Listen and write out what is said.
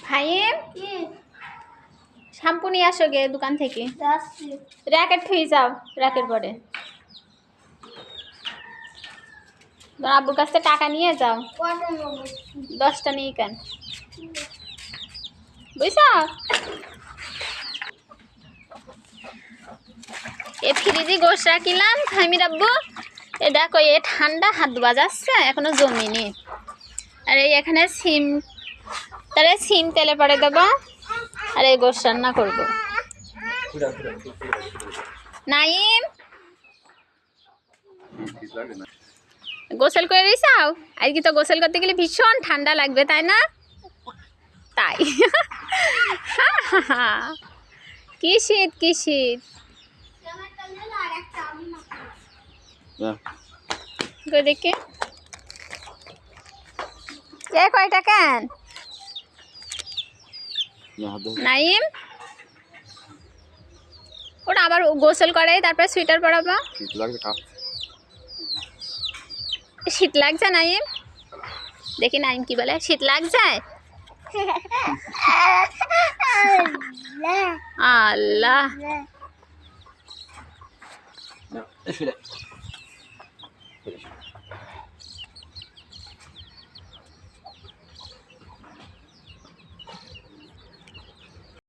Faim shampoo নিয়ে আসো গে দোকান থেকে। র্যাকেট থুই যাও, র্যাকের পরে আব্বুর কাছ থেকে টাকা নিয়ে যাও। 10টা নিয়ে কেন বুঝছ? এ ফ্রিজে গোশ রাখিলাম ফাইমির আব্বু। এ দেখো এ ঠান্ডা হাত বাজাচ্ছে এখনো জমিনি। আর এই এখানে সিম, তাহলে সিম তেলে পরে দেবো আর এই গোশ রান্না করবো। নাইম গোসল করে দিছাও? আজকে তো গোসল করতে গেলে ভীষণ ঠান্ডা লাগবে তাই না? তাই কি শীত কি শীত। দেখি এ কয়টা কেন নাইম? ওটা আবার গোসল করাই তারপর সুইটার পরাবো। শীত লাগছে নাইম? দেখি নাইম কি বলে, শীত লাগছে? আল্লাহ